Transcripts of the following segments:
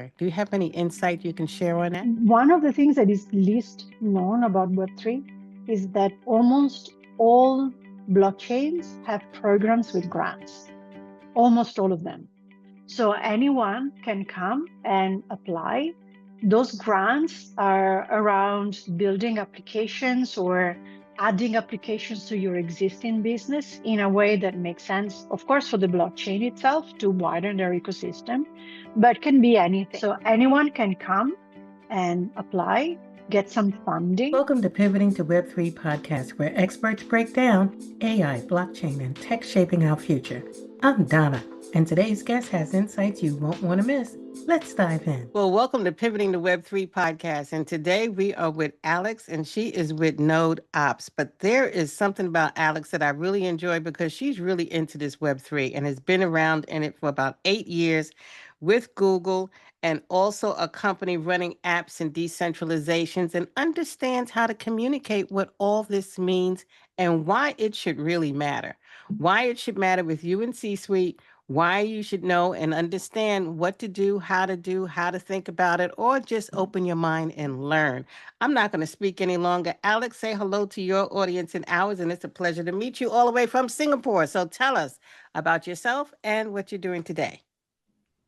there. Do you have any insight you can share on that? One of the things that is least known about Web3 is that almost all blockchains have programs with grants, almost all of them. So anyone can come and apply. Those grants are around building applications or adding applications to your existing business in a way that makes sense, of course, for the blockchain itself to widen their ecosystem, but can be anything. So anyone can come and apply, get some funding. Welcome to Pivoting to Web3 podcast, where experts break down AI, blockchain, and tech shaping our future. I'm Donna, and today's guest has insights you won't want to miss. Let's dive in. Well, welcome to Pivoting to Web3 podcast. And today we are with Alex, and she is with Node Ops. But there is something about Alex that I really enjoy because she's really into this Web3 and has been around in it for about 8 years with Google and also a company running apps and decentralizations, and understands how to communicate what all this means and why it should really matter. Why it should matter with you in C-suite, why you should know and understand what to do, how to think about it, or just open your mind and learn. I'm not going to speak any longer. Alex, say hello to your audience and ours, and it's a pleasure to meet you all the way from Singapore. So tell us about yourself and what you're doing today.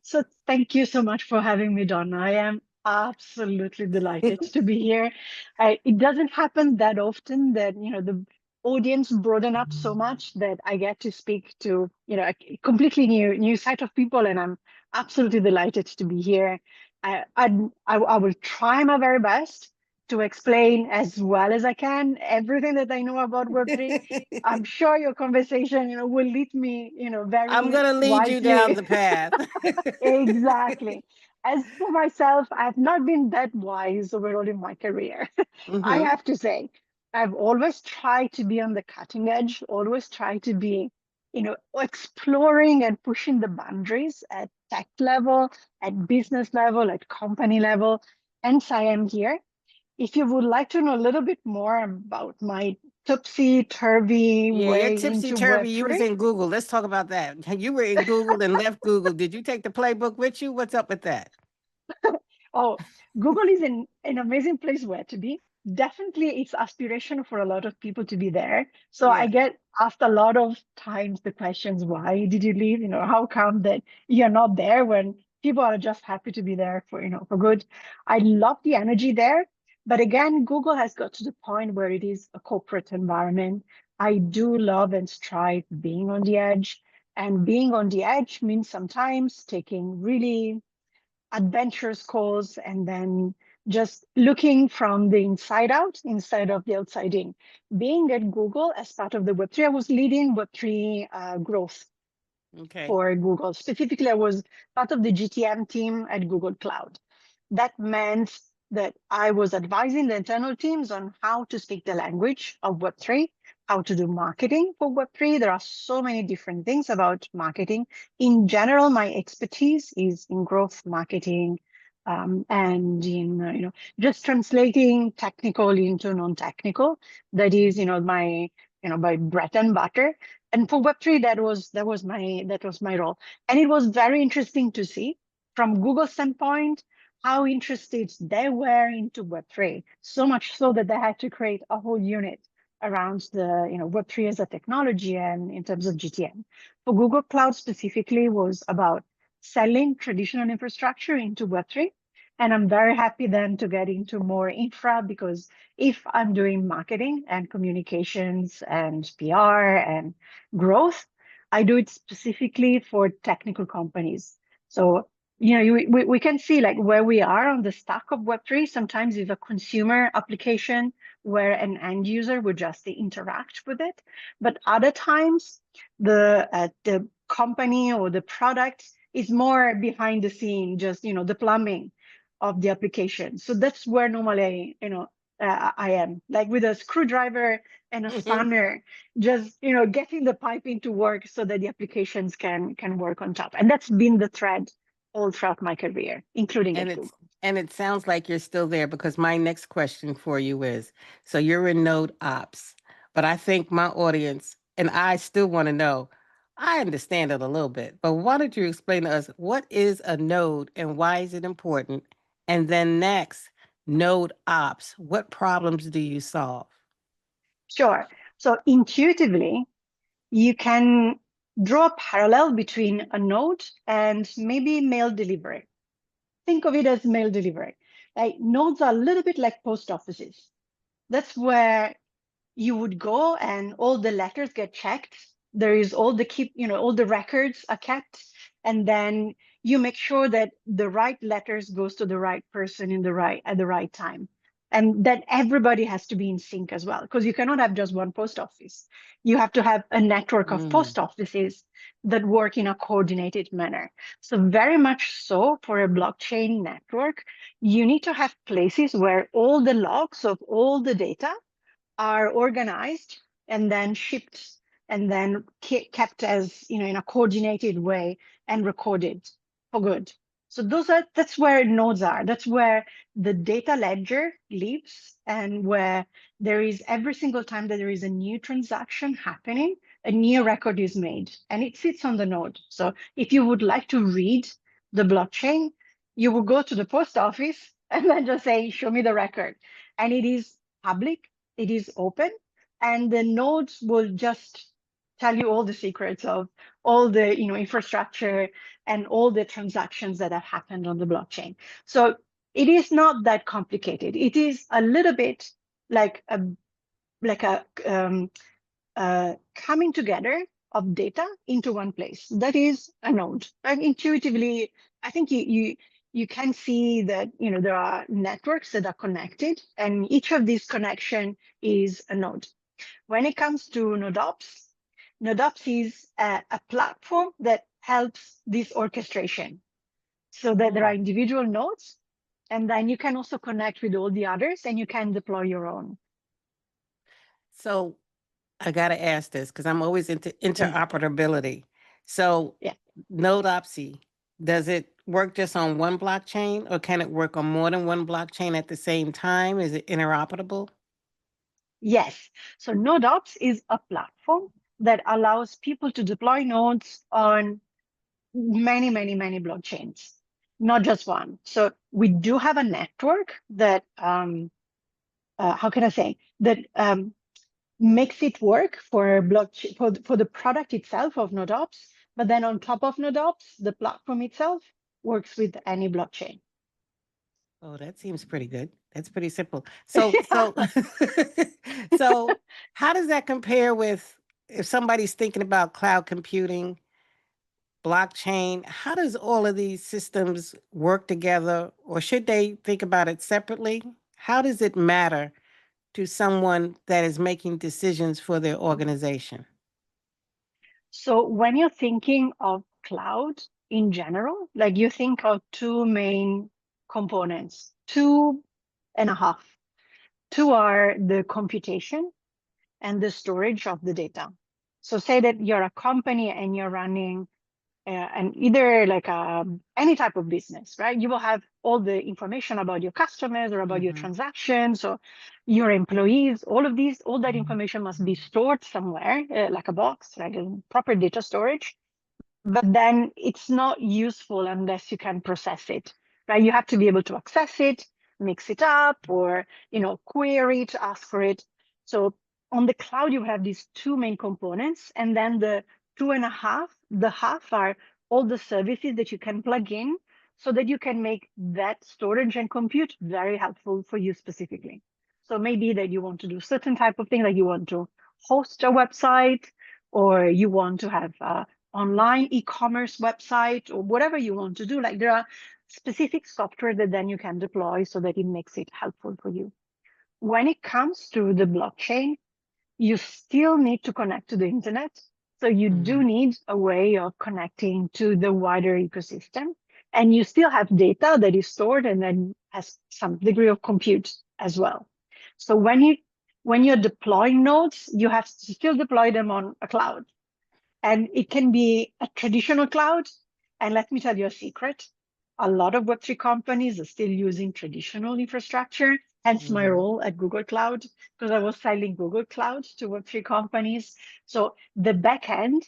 So thank you so much for having me, Donna. I am absolutely delighted to be here. It doesn't happen that often that, the audience broaden up so much that I get to speak to, a completely new set of people, and I'm absolutely delighted to be here. I will try my very best to explain as well as I can everything that I know about Web3. I'm sure your conversation, will lead me, very I'm going to lead you down the path. Exactly. As for myself, I've not been that wise overall in my career. I have to say, I've always tried to be on the cutting edge, always tried to be, exploring and pushing the boundaries at tech level, at business level, at company level. Hence, I am here. If you would like to know a little bit more about my topsy-turvy way You're into tipsy-turvy. You was Web3. in Google. Let's talk about that. You were in Google and left Google. Did you take the playbook with you? What's up with that? Oh, Google is an amazing place where to be. Definitely, it's aspirational for a lot of people to be there. So I get asked a lot of times the questions, why did you leave? How come that you're not there when people are just happy to be there for good? I love the energy there. But again, Google has got to the point where it is a corporate environment. I do love and strive being on the edge. And being on the edge means sometimes taking really adventurous calls and then just looking from the inside out instead of the outside in. Being at Google as part of the Web3, I was leading Web3 growth for Google. Specifically, I was part of the GTM team at Google Cloud. That meant that I was advising the internal teams on how to speak the language of Web3, how to do marketing for Web3. There are so many different things about marketing. In general, my expertise is in growth marketing and in just translating technical into non-technical. That is my my bread and butter. And for Web3, that was my role. And it was very interesting to see from Google's standpoint how interested they were into Web3, so much so that they had to create a whole unit around the Web3 as a technology and in terms of GTM. For Google Cloud specifically was about selling traditional infrastructure into Web3. And I'm very happy then to get into more infra, because if I'm doing marketing and communications and PR and growth, I do it specifically for technical companies. So we can see like where we are on the stack of Web3. Sometimes it's a consumer application where an end user would just interact with it. But other times, the company or the product is more behind the scene, just the plumbing of the application. So that's where normally I am, like with a screwdriver and a spanner, just getting the piping to work so that the applications can work on top. And that's been the thread all throughout my career, including at Google. And it sounds like you're still there, because my next question for you is, so you're in Node Ops, but I think my audience and I still want to know, I understand it a little bit, but why don't you explain to us what is a node and why is it important? And then next, node ops. What problems do you solve? Sure. So intuitively, you can draw a parallel between a node and maybe mail delivery. Think of it as mail delivery. Like nodes are a little bit like post offices. That's where you would go and all the letters get checked. There is all the all the records are kept, and then you make sure that the right letters goes to the right person in the right at the right time. And that everybody has to be in sync as well, because you cannot have just one post office. You have to have a network of Mm. post offices that work in a coordinated manner. So very much so for a blockchain network, you need to have places where all the logs of all the data are organized and then shipped and then kept as in a coordinated way and recorded for good. So that's where nodes are. That's where the data ledger lives, and where there is every single time that there is a new transaction happening, a new record is made and it sits on the node. So if you would like to read the blockchain, you will go to the post office and then just say, show me the record. And it is public, it is open, and the nodes will just tell you all the secrets of all the infrastructure and all the transactions that have happened on the blockchain. So it is not that complicated. It is a little bit like a coming together of data into one place. That is a node. And intuitively, I think you can see that there are networks that are connected, and each of these connection is a node. When it comes to NodeOps, NodeOps is a platform that helps this orchestration, so that there are Mm. individual nodes, and then you can also connect with all the others, and you can deploy your own. So I got to ask this because I'm always into Yeah, interoperability. So, yeah. NodeOpsy, does it work just on one blockchain or can it work on more than one blockchain at the same time? Is it interoperable? Yes. So NodeOps is a platform that allows people to deploy nodes on many, many, many blockchains, not just one. So we do have a network that, how can I say, that makes it work for blockchain for the product itself of NodeOps. But then on top of NodeOps, the platform itself works with any blockchain. Oh, that seems pretty good. That's pretty simple. So, so how does that compare with if somebody's thinking about cloud computing, blockchain? How does all of these systems work together, or should they think about it separately? How does it matter to someone that is making decisions for their organization? So when you're thinking of cloud in general, like you think of two main components, two and a half. Two are the computation and the storage of the data. So say that you're a company and you're running and either like any type of business, right? You will have all the information about your customers or about your Hmm. transactions or your employees. All that information must be stored somewhere, like a box, like a proper data storage. But then it's not useful unless you can process it, right? You have to be able to access it, mix it up, or query to ask for it. So on the cloud, you have these two main components, and then the two and a half, the half are all the services that you can plug in so that you can make that storage and compute very helpful for you specifically. So maybe that you want to do certain type of thing, like you want to host a website, or you want to have online e-commerce website, or whatever you want to do. Like there are specific software that then you can deploy so that it makes it helpful for you. When it comes to the blockchain, you still need to connect to the internet. So you do Hmm. need a way of connecting to the wider ecosystem. And you still have data that is stored and then has some degree of compute as well. So when you're deploying nodes, you have to still deploy them on a cloud. And it can be a traditional cloud. And let me tell you a secret. A lot of Web3 companies are still using traditional infrastructure, hence my Hmm. role at Google Cloud, because I was selling Google Cloud to Web3 companies. So the backend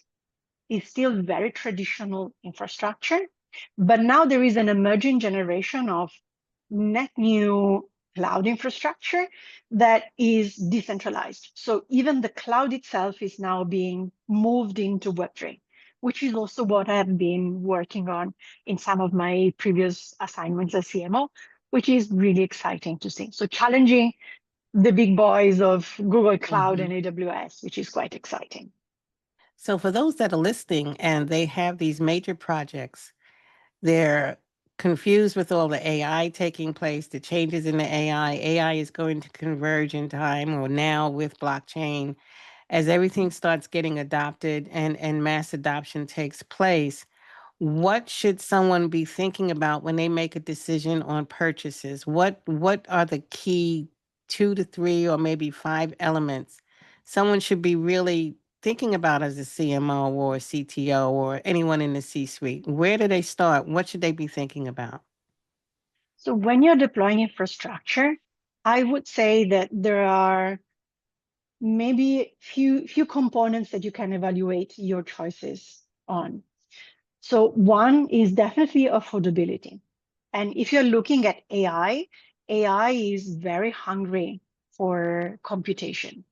is still very traditional infrastructure, but now there is an emerging generation of net new cloud infrastructure that is decentralized. So even the cloud itself is now being moved into Web3, which is also what I've been working on in some of my previous assignments as CMO, which is really exciting to see. So challenging the big boys of Google Cloud and AWS, which is quite exciting. So for those that are listening and they have these major projects, they're confused with all the AI taking place, the changes in the AI. AI is going to converge in time or now with blockchain. As everything starts getting adopted and mass adoption takes place, what should someone be thinking about when they make a decision on purchases? What are the key 2 to 3 or maybe 5 elements someone should be really thinking about as a CMO or a CTO or anyone in the C-suite? Where do they start? What should they be thinking about? So when you're deploying infrastructure, I would say that there are maybe few components that you can evaluate your choices on. So one is definitely affordability. And if you're looking at AI, AI is very hungry for computation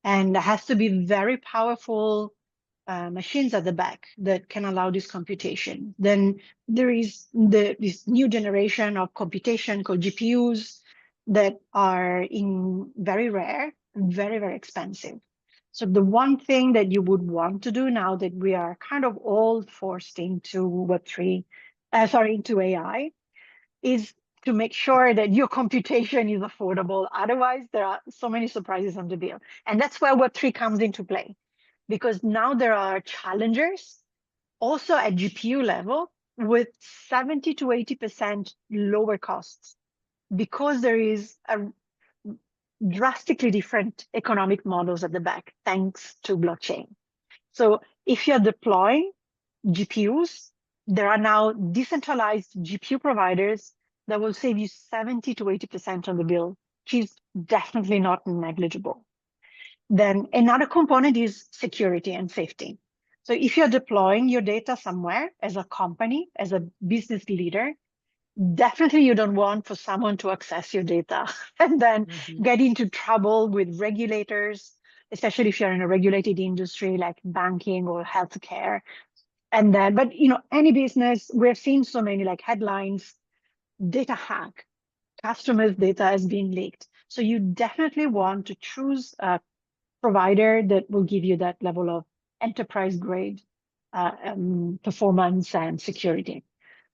and has to be very powerful machines at the back that can allow this computation. Then there is this new generation of computation called GPUs that are in very rare and very, very expensive. So the one thing that you would want to do now that we are kind of all forced into into AI, is to make sure that your computation is affordable. Otherwise, there are so many surprises on the bill. And that's where Web3 comes into play, because now there are challengers also at GPU level with 70 to 80% lower costs, because there is a drastically different economic models at the back, thanks to blockchain. So if you're deploying GPUs, there are now decentralized GPU providers that will save you 70 to 80% on the bill, which is definitely not negligible. Then another component is security and safety. So if you're deploying your data somewhere as a company, as a business leader, definitely you don't want for someone to access your data and then get into trouble with regulators, especially if you're in a regulated industry like banking or healthcare. And then, but any business, we've seen so many like headlines, data hack, customers' data has been leaked. So you definitely want to choose a provider that will give you that level of enterprise grade performance and security.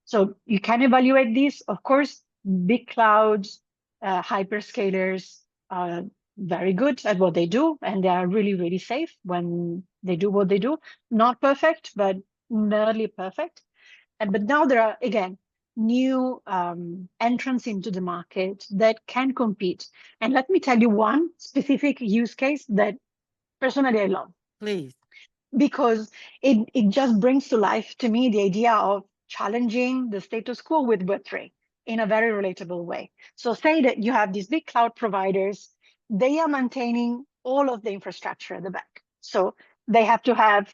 So you can evaluate this. Of course, big clouds, hyperscalers are very good at what they do, and they are really, really safe when they do what they do. Not perfect, but nearly perfect. But now there are, again, new entrants into the market that can compete. And let me tell you one specific use case that personally I love. Please. Because it just brings to life to me the idea of challenging the status quo with Web3 in a very relatable way. So say that you have these big cloud providers, they are maintaining all of the infrastructure at the back. So they have to have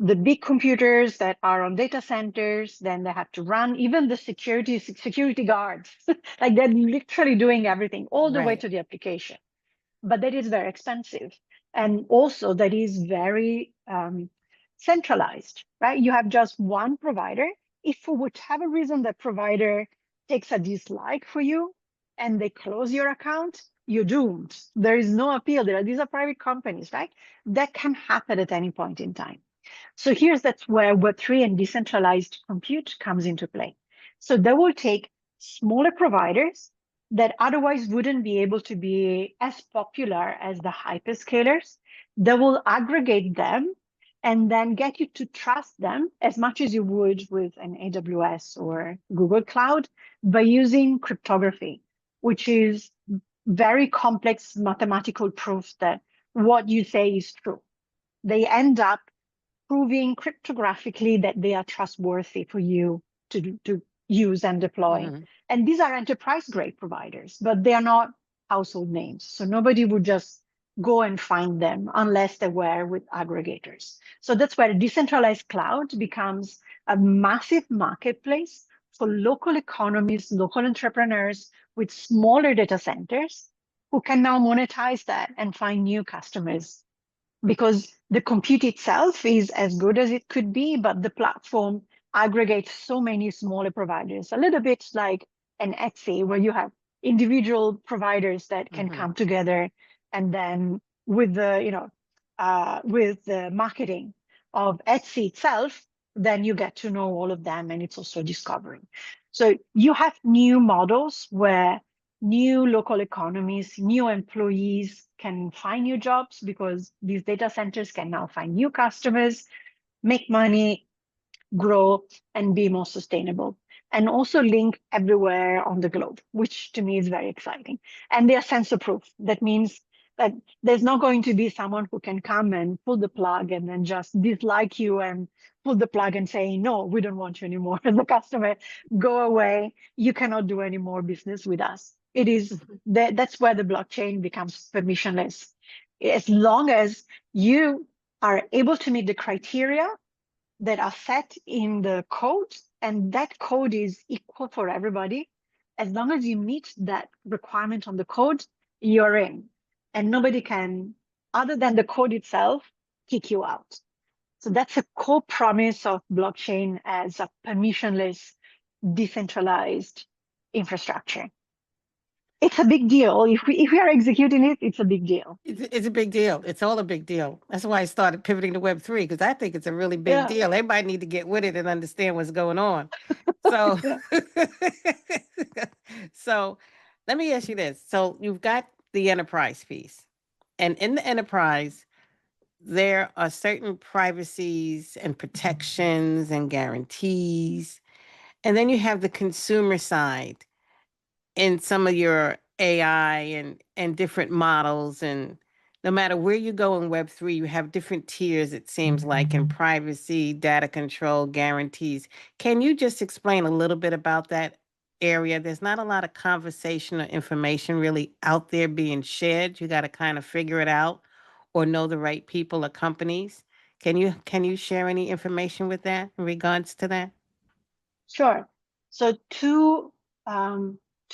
the big computers that are on data centers, then they have to run even the security guards. Like they're literally doing everything all the way to the application. But that is very expensive. And also that is very centralized, right? You have just one provider. If for whatever reason that provider takes a dislike for you and they close your account, you're doomed. There is no appeal there. These are private companies, right? That can happen at any point in time. So that's where Web3 and decentralized compute comes into play. So they will take smaller providers that otherwise wouldn't be able to be as popular as the hyperscalers. They will aggregate them and then get you to trust them as much as you would with an AWS or Google Cloud by using cryptography, which is very complex mathematical proof that what you say is true. They end up proving cryptographically that they are trustworthy for you to use and deploy. And these are enterprise grade providers, but they are not household names. So nobody would just go and find them unless they were with aggregators. So that's where a decentralized cloud becomes a massive marketplace for local economies, local entrepreneurs with smaller data centers who can now monetize that and find new customers, because the compute itself is as good as it could be, but the platform aggregates so many smaller providers, a little bit like an Etsy, where you have individual providers that can come together, and then with the marketing of Etsy itself, then you get to know all of them, and it's also discovering. So you have new models where new local economies, new employees can find new jobs because these data centers can now find new customers, make money, grow, and be more sustainable. And also link everywhere on the globe, which to me is very exciting. And they are sensor proof. That means that there's not going to be someone who can come and pull the plug and then just dislike you and pull the plug and say, no, we don't want you anymore as a customer. Go away. You cannot do any more business with us. It is that's where the blockchain becomes permissionless. As long as you are able to meet the criteria that are set in the code, and that code is equal for everybody. As long as you meet that requirement on the code, you're in. And nobody can, other than the code itself, kick you out. So that's a core promise of blockchain as a permissionless, decentralized infrastructure. It's a big deal. If we are executing it, it's a big deal. It's a big deal. It's all a big deal. That's why I started pivoting to Web3, because I think it's a really big Yeah. deal. Everybody need to get with it and understand what's going on. So, Yeah. so let me ask you this. So you've got the enterprise piece, and in the enterprise, there are certain privacies and protections and guarantees. And then you have the consumer side in some of your AI and different models, and no matter where you go in Web3, you have different tiers, it seems like, in privacy, data control, guarantees. Can you just explain a little bit about that area? There's not a lot of conversation or information really out there being shared. You got to kind of figure it out or know the right people or companies. Can you share any information with that in regards to that? Sure. So two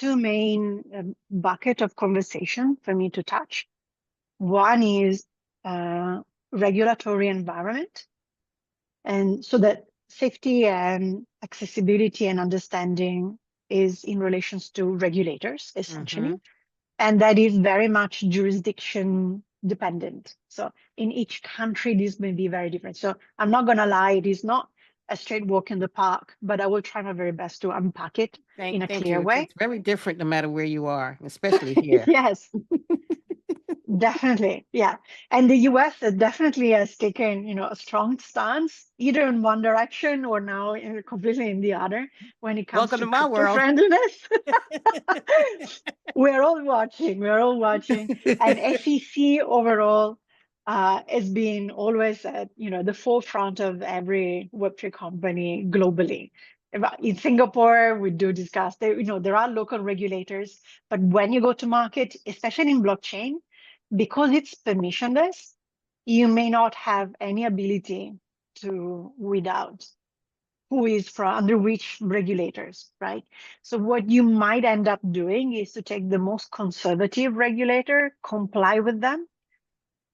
main bucket of conversation for me to touch. One is regulatory environment, and so that safety and accessibility and understanding is in relations to regulators, essentially. And that is very much jurisdiction dependent. So in each country, this may be very different. So I'm not going to lie, it is not a straight walk in the park, but I will try my very best to unpack it in a Thank clear you. way. It's very different no matter where you are, especially here. Yes, definitely. Yeah. And the US definitely has taken, a strong stance, either in one direction or now completely in the other when it comes Welcome to to my crypto world. friendliness. We're all watching. We're all watching. And SEC overall has been always at the forefront of every Web3 company globally. In Singapore, we do discuss there are local regulators, but when you go to market, especially in blockchain, because it's permissionless, you may not have any ability to weed out who is from under which regulators, right? So what you might end up doing is to take the most conservative regulator, comply with them.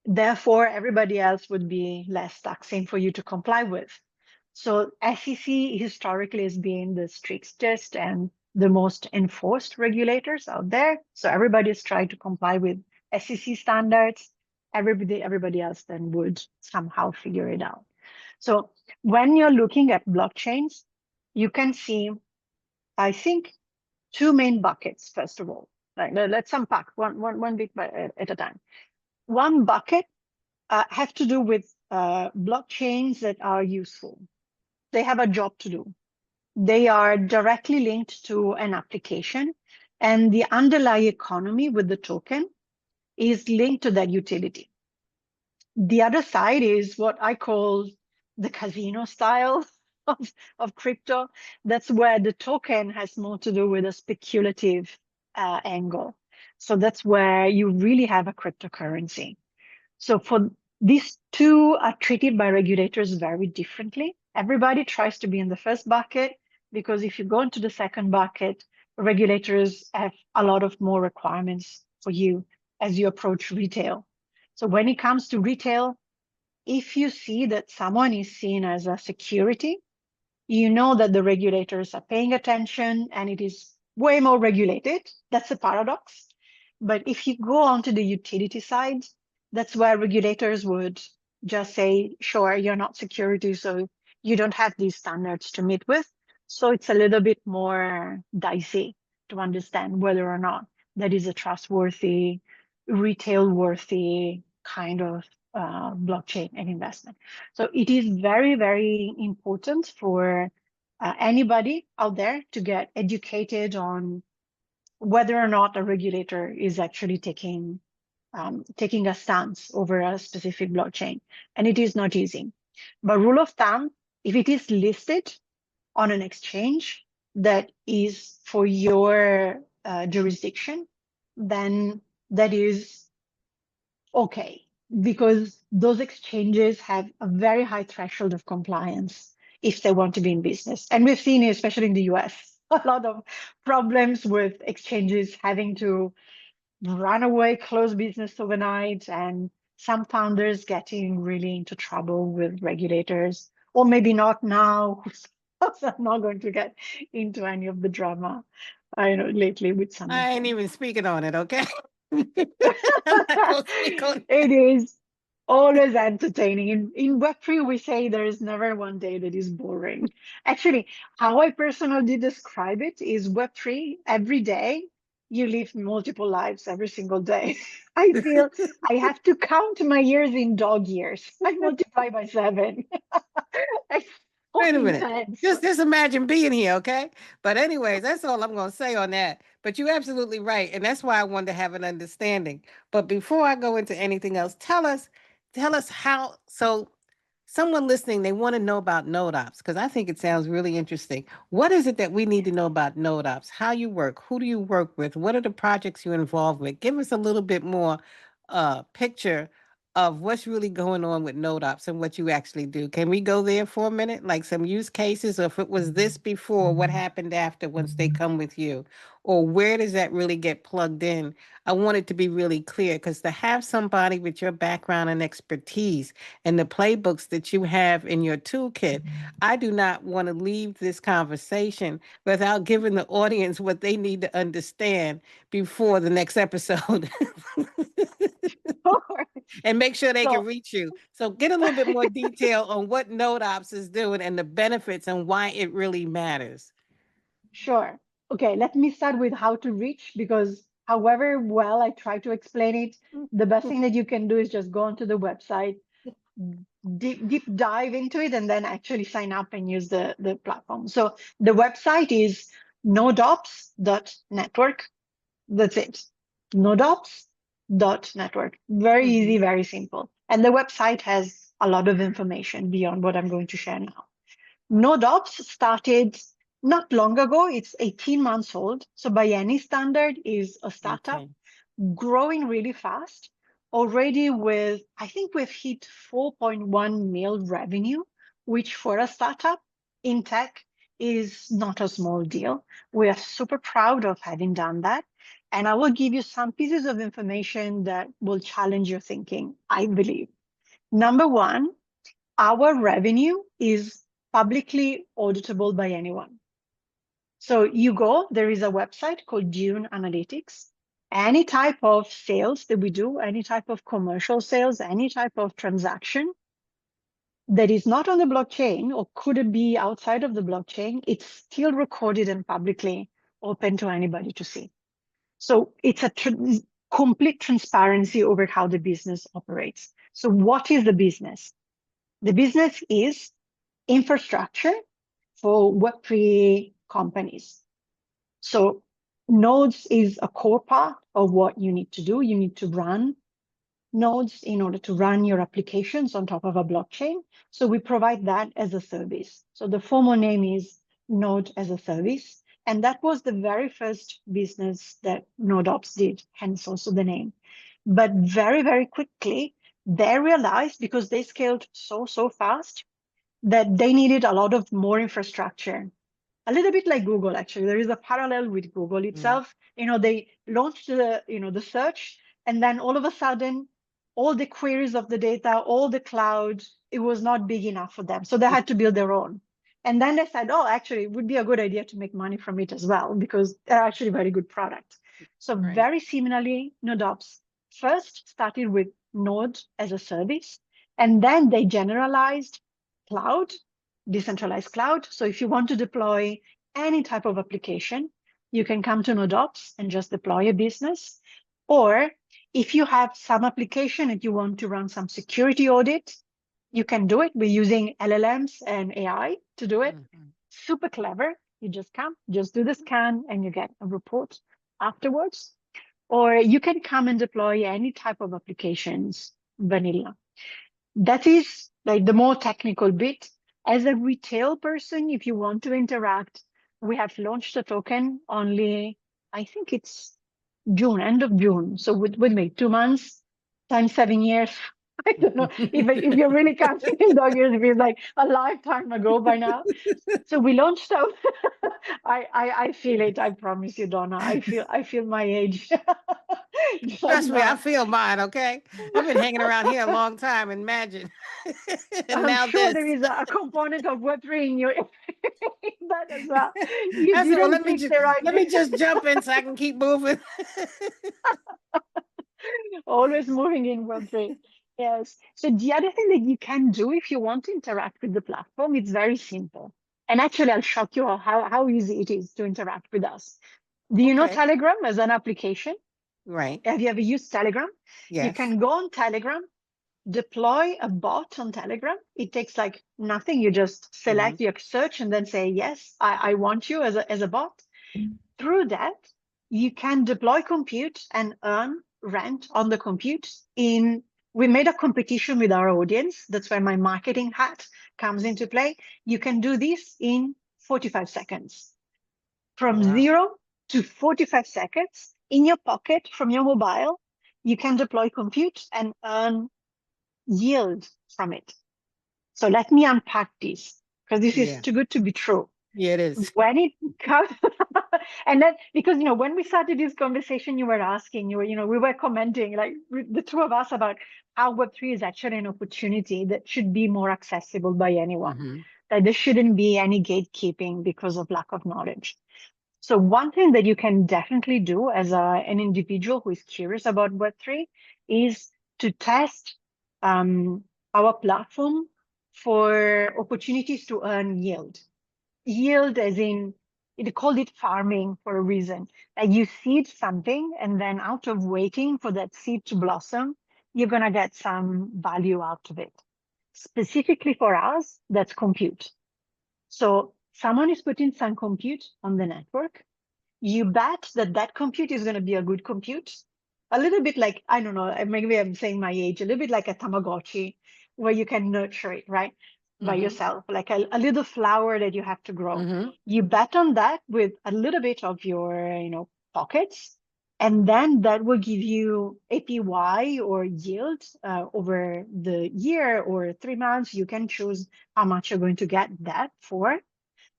Therefore, everybody else would be less taxing for you to comply with. So SEC historically has been the strictest and the most enforced regulators out there. So everybody's trying to comply with SEC standards. Everybody else then would somehow figure it out. So when you're looking at blockchains, you can see, I think, two main buckets, first of all. Right, let's unpack one bit at a time. One bucket have to do with blockchains that are useful. They have a job to do. They are directly linked to an application, and the underlying economy with the token is linked to that utility. The other side is what I call the casino style of crypto. That's where the token has more to do with a speculative angle. So that's where you really have a cryptocurrency. So for these two are treated by regulators very differently. Everybody tries to be in the first bucket because if you go into the second bucket, regulators have a lot of more requirements for you as you approach retail. So when it comes to retail, if you see that someone is seen as a security, you know that the regulators are paying attention and it is way more regulated. That's a paradox. But if you go on to the utility side, that's where regulators would just say, sure, you're not security, so you don't have these standards to meet with. So it's a little bit more dicey to understand whether or not that is a trustworthy, retail worthy kind of blockchain and investment. So it is very, very important for anybody out there to get educated on whether or not a regulator is actually taking a stance over a specific blockchain. And it is not easy. But rule of thumb, if it is listed on an exchange that is for your jurisdiction, then that is okay, because those exchanges have a very high threshold of compliance if they want to be in business. And we've seen, especially in the US, a lot of problems with exchanges having to run away, close business overnight, and some founders getting really into trouble with regulators, or maybe not now. So I'm not going to get into any of the drama I know lately with some of I ain't them. even speaking on it, okay? I'm not gonna speak on It it. is always entertaining. In Web3, we say there is never one day that is boring. Actually, how I personally describe it is Web3, every day you live multiple lives every single day. I feel I have to count my years in dog years. I multiply by 7. It's so Wait a minute. intense. Just imagine being here, okay? But anyways, that's all I'm gonna say on that. But you're absolutely right, and that's why I wanted to have an understanding. But before I go into anything else, tell us how. So, someone listening, they want to know about Node Ops because I think it sounds really interesting. What is it that we need to know about Node Ops? How you work? Who do you work with? What are the projects you're involved with? Give us a little bit more picture of what's really going on with Node Ops and what you actually do. Can we go there for a minute? Like some use cases, or if it was this before, what happened after once they come with you? Or where does that really get plugged in? I want it to be really clear because to have somebody with your background and expertise and the playbooks that you have in your toolkit, I do not want to leave this conversation without giving the audience what they need to understand before the next episode. And make sure they can So, reach you. So get a little bit more detail on what Node Ops is doing and the benefits and why it really matters. sure. Okay, let me start with how to reach, because however well I try to explain it, the best thing that you can do is just go onto the website, deep dive into it, and then actually sign up and use the platform. So the website is nodeops.network. That's it. Nodeops.network. Very easy, Mhm. very simple. And the website has a lot of information beyond what I'm going to share now. NodeOps started not long ago. It's 18 months old. So by any standard is a startup, Okay. growing really fast. Already with, I think we've hit 4.1 mil revenue, which for a startup in tech is not a small deal. We are super proud of having done that. And I will give you some pieces of information that will challenge your thinking, I believe. Number one, our revenue is publicly auditable by anyone. So you go, there is a website called Dune Analytics. Any type of sales that we do, any type of commercial sales, any type of transaction that is not on the blockchain or could it be outside of the blockchain, it's still recorded and publicly open to anybody to see. So it's a complete transparency over how the business operates. So what is the business? The business is infrastructure for Web3 companies. So nodes is a core part of what you need to do. You need to run nodes in order to run your applications on top of a blockchain. So we provide that as a service. So the formal name is Node as a Service. And that was the very first business that NodeOps did, hence also the name. But very, very quickly, they realized, because they scaled so fast, that they needed a lot of more infrastructure. A little bit like Google, actually. There is a parallel with Google itself. They launched the search, and then all of a sudden, all the queries of the data, all the cloud, it was not big enough for them. So they had to build their own. And then they said, oh, actually, it would be a good idea to make money from it as well, because they're actually very good product. So Right. very similarly, NodeOps first started with Node as a service, and then they generalized cloud, decentralized cloud. So if you want to deploy any type of application, you can come to NodeOps and just deploy a business. Or if you have some application and you want to run some security audit, you can do it. We're using LLMs and AI to do it. Super clever. You just come, just do the scan, and you get a report afterwards. Or you can come and deploy any type of applications, vanilla. That is like the more technical bit. As a retail person, if you want to interact, we have launched a token only, I think it's June, end of June. So with me, 2 months times 7 years. I don't know if you're really counting in dog years, it feels like a lifetime ago by now. So we launched out. I feel it. I promise you, Donna. I feel my age. Trust me, I feel mine, okay? I've been hanging around here a long time, imagine. And I'm now sure this. there is a component of Web3 in your in that as well. You I said, well, didn't pick the right. let me just jump in so I can keep moving. Always moving in Web3. Yes. So the other thing that you can do if you want to interact with the platform, it's very simple. And actually, I'll shock you how easy it is to interact with us. Do you know Okay. Telegram as an application? Right. Have you ever used Telegram? You Yes. can go on Telegram, deploy a bot on Telegram. It takes like nothing. You just select your search and then say, yes, I want you as a bot. Through that, you can deploy compute and earn rent on the compute. We made a competition with our audience. That's where my marketing hat comes into play. You can do this in 45 seconds. From Wow. 0 to 45 seconds in your pocket from your mobile, you can deploy compute and earn yield from it. So let me unpack this, because this is Yeah. too good to be true. Yeah, it is. When it comes, and then because when we started this conversation, you were asking, we were commenting, like the two of us, about how Web3 is actually an opportunity that should be more accessible by anyone. That there shouldn't be any gatekeeping because of lack of knowledge. So one thing that you can definitely do as an individual who is curious about Web3 is to test our platform for opportunities to earn yield. Yield as in, they called it farming for a reason. Like you seed something, and then out of waiting for that seed to blossom, you're going to get some value out of it. Specifically for us, that's compute. So someone is putting some compute on the network. You bet that that compute is going to be a good compute. A little bit like, I don't know, maybe I'm saying my age, a little bit like a Tamagotchi, where you can nurture it, right? By yourself, like a little flower that you have to grow. You bet on that with a little bit of your, pockets, and then that will give you APY or yield over the year or 3 months. You can choose how much you're going to get that for,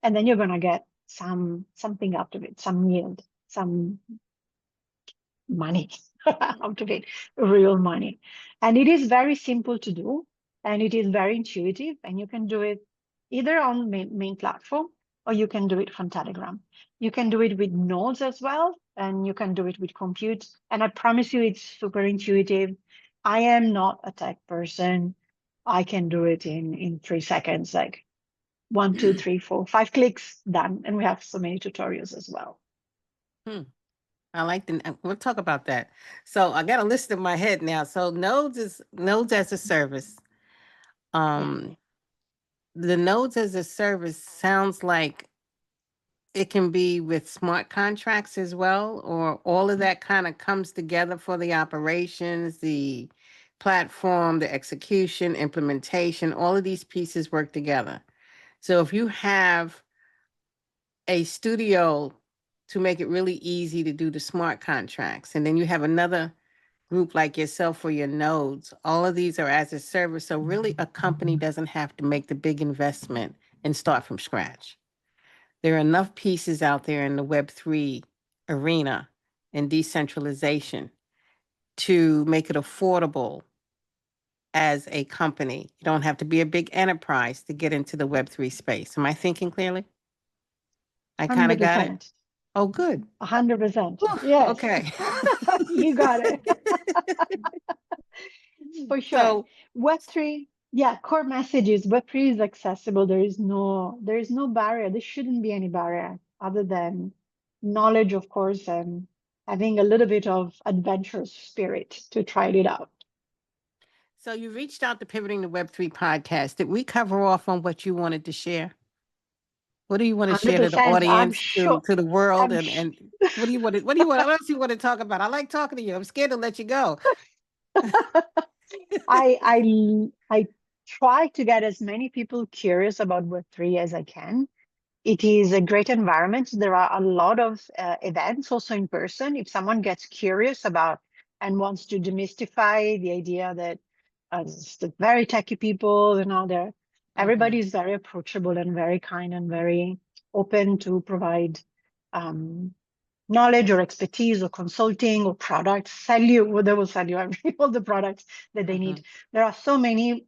and then you're going to get something out of it, some yield, some money out of it, real money. And it is very simple to do, and it is very intuitive, and you can do it either on main platform, or you can do it from Telegram. You can do it with nodes as well, and you can do it with compute. And I promise you, it's super intuitive. I am not a tech person. I can do it in 3 seconds, like 1, 2, 3, 4, 5 clicks, done. And we have so many tutorials as well. I like we'll talk about that. So I got a list in my head now. So nodes as a service. The nodes as a service sounds like it can be with smart contracts as well, or all of that kind of comes together for the operations, the platform, the execution, implementation, all of these pieces work together. So if you have a studio to make it really easy to do the smart contracts. And then you have another group like yourself for your nodes. All of these are as a service. So really a company doesn't have to make the big investment and start from scratch. There are enough pieces out there in the Web3 arena and decentralization to make it affordable as a company. You don't have to be a big enterprise to get into the Web3 space. Am I thinking clearly? I kind of got it. 100%. Oh, good. 100%. Whew, Yes. okay. You got it. For sure. So, Web3, yeah, core message is Web3 is accessible. There is no barrier. There shouldn't be any barrier other than knowledge, of course, and having a little bit of adventurous spirit to try it out. so you reached out to Pivoting to Web3 podcast. Did we cover off on what you wanted to share? What do you want to share to the 100%. I'm audience, sure. to the world, I'm and what do you want to, what else you want to talk about? I like talking to you. I'm scared to let you go. I try to get as many people curious about Web3 as I can. It is a great environment. There are a lot of events also in person. If someone gets curious about and wants to demystify the idea that it's the very techie people, everybody is very approachable and very kind and very open to provide um, knowledge or expertise or consulting or products, sell you, well, they will sell you all the products that they need. There are so many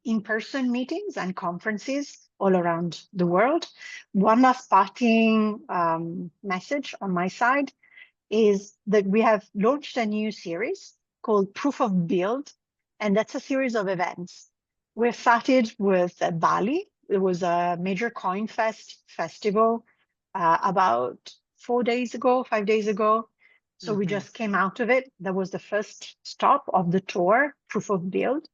in-person meetings and conferences all around the world. One last parting message on my side is that we have launched a new series called Proof of Build, and that's a series of events. We started with Bali. It was a major coin festival about 4 days ago, 5 days ago. So we just came out of it. That was the first stop of the tour, Proof of Build.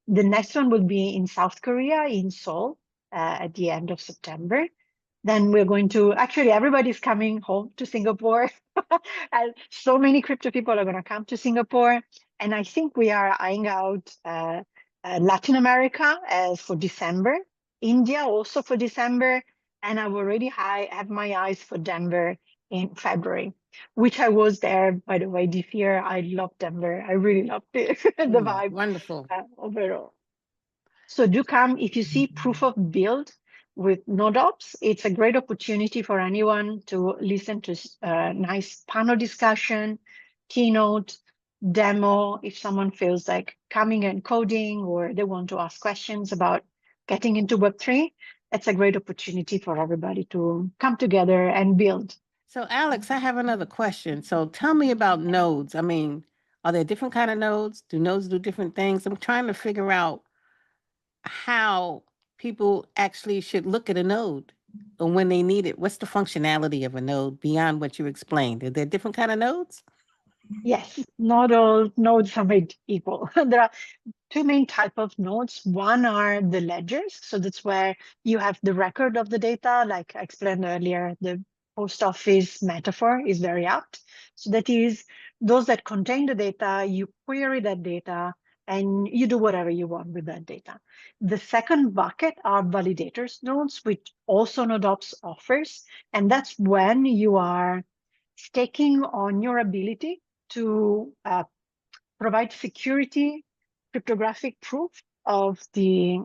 The next one will be in South Korea, in Seoul, at the end of September. Then we're going to, actually, everybody's coming home to Singapore. And so many crypto people are going to come to Singapore. And I think we are eyeing out Latin America as for December, India also for December. And I've already have my eyes for Denver in February, which I was there, by the way, this year. I love Denver. I really loved it, the vibe Wonderful. overall. So do come if you see Proof of Build with NodeOps. It's a great opportunity for anyone to listen to a nice panel discussion, keynote, demo, if someone feels like coming and coding or they want to ask questions about getting into Web3. It's a great opportunity for everybody to come together and build. So, Alex, I have another question. So, tell me about nodes. I mean, are there different kind of nodes? Do nodes do different things? I'm trying to figure out how people actually should look at a node or when they need it. What's the functionality of a node beyond what you explained? Are there different kind of nodes? Yes, not all nodes are made equal. There are two main type of nodes. One are the ledgers. So that's where you have the record of the data, like I explained earlier, the post office metaphor is very apt. So that is those that contain the data, you query that data, and you do whatever you want with that data. The second bucket are validators nodes, which also NodeOps offers. And that's when you are staking on your ability to provide security cryptographic proof of the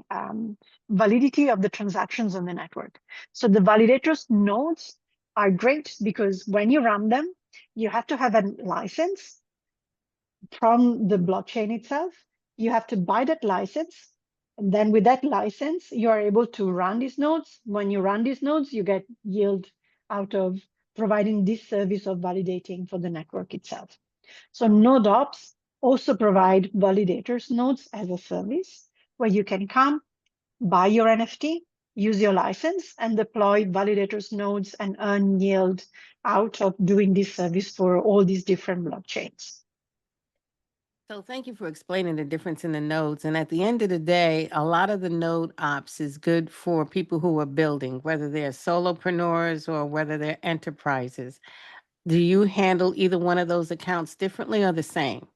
validity of the transactions on the network. So the validators nodes are great because when you run them, you have to have a license from the blockchain itself. You have to buy that license. And then with that license, you are able to run these nodes. When you run these nodes, you get yield out of providing this service of validating for the network itself. So NodeOps also provide validators nodes as a service where you can come, buy your NFT, use your license, and deploy validators nodes and earn yield out of doing this service for all these different blockchains. So thank you for explaining the difference in the nodes. And at the end of the day, a lot of the node ops is good for people who are building, whether they're solopreneurs or whether they're enterprises. Do you handle either one of those accounts differently or the same?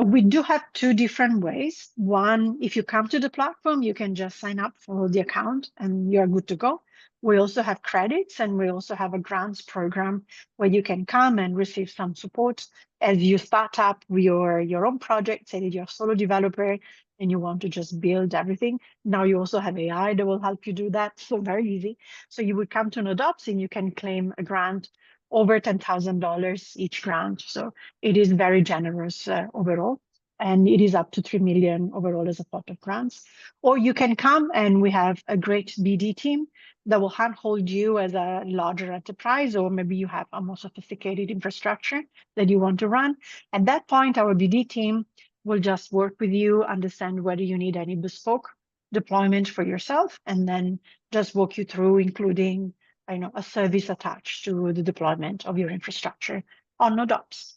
We do have two different ways. One, if you come to the platform, you can just sign up for the account and you're good to go. We also have credits, and we also have a grants program where you can come and receive some support as you start up your own project. Say that you're a solo developer and you want to just build everything. Now you also have AI that will help you do that. So very easy. So you would come to NodeOps and you can claim a grant over $10,000 each grant. So it is very generous overall. And it is up to 3 million overall as a pot of grants. Or you can come and we have a great BD team that will handhold you as a larger enterprise, or maybe you have a more sophisticated infrastructure that you want to run. At that point, our BD team will just work with you, understand whether you need any bespoke deployment for yourself, and then just walk you through, including a service attached to the deployment of your infrastructure on NodeOps.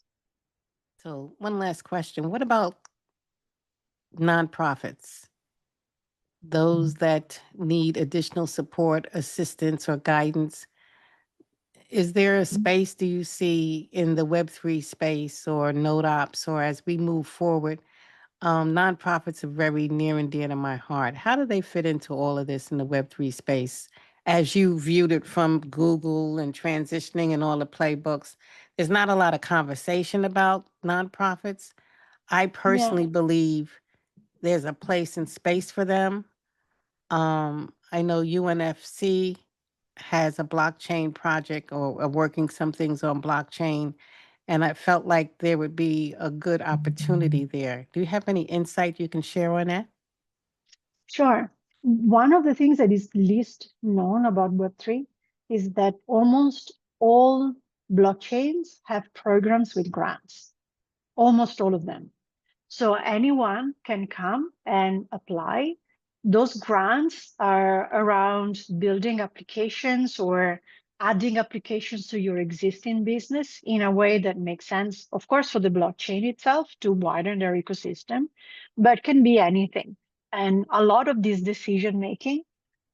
So one last question. What about nonprofits? Those that need additional support, assistance, or guidance? Is there a space, do you see, in the Web3 space or NodeOps, or as we move forward? Nonprofits are very near and dear to my heart. How do they fit into all of this in the Web3 space? As you viewed it from Google and transitioning and all the playbooks, there's not a lot of conversation about nonprofits. I personally Yeah, believe there's a place and space for them. I know UNFC has a blockchain project or working some things on blockchain, and I felt like there would be a good opportunity there. Do you have any insight you can share on that? sure. One of the things that is least known about Web3 is that almost all blockchains have programs with grants, almost all of them. So anyone can come and apply. Those grants are around building applications or adding applications to your existing business in a way that makes sense, of course, for the blockchain itself to widen their ecosystem, but can be anything. And a lot of this decision making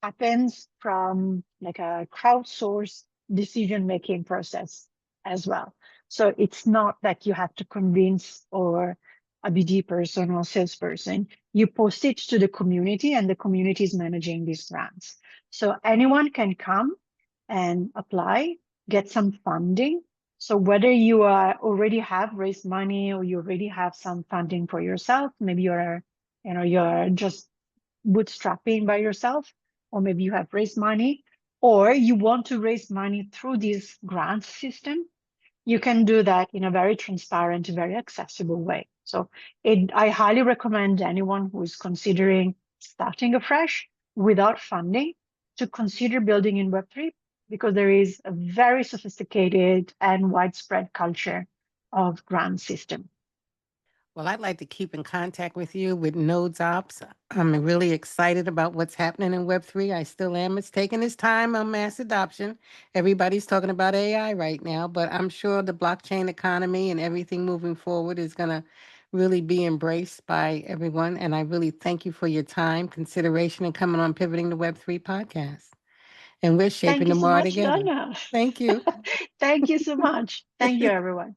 happens from like a crowdsourced decision making process as well. So it's not that you have to convince or a BD person or salesperson. You post it to the community, and the community is managing these grants. So anyone can come and apply, get some funding. So whether you are already have raised money or you already have some funding for yourself, maybe you're just bootstrapping by yourself, or maybe you have raised money, or you want to raise money through this grant system, you can do that in a very transparent, very accessible way. So I highly recommend anyone who is considering starting afresh without funding to consider building in Web3, because there is a very sophisticated and widespread culture of grant system. Well, I'd like to keep in contact with you with Nodes Ops. I'm really excited about what's happening in Web3. I still am. It's taking its time on mass adoption. Everybody's talking about AI right now, but I'm sure the blockchain economy and everything moving forward is going to really be embraced by everyone. And I really thank you for your time, consideration, and coming on Pivoting to Web3 podcast. And we're shaping Thank you so tomorrow much, together. Donna. Thank you. Thank you so much. Thank you, everyone.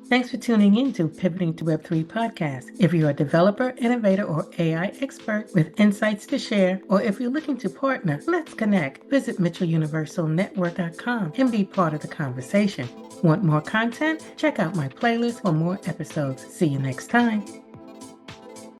Thanks for tuning in to Pivoting to Web3 podcast. If you're a developer, innovator, or AI expert with insights to share, or if you're looking to partner, let's connect. Visit MitchellUniversalNetwork.com and be part of the conversation. Want more content? Check out my playlist for more episodes. See you next time.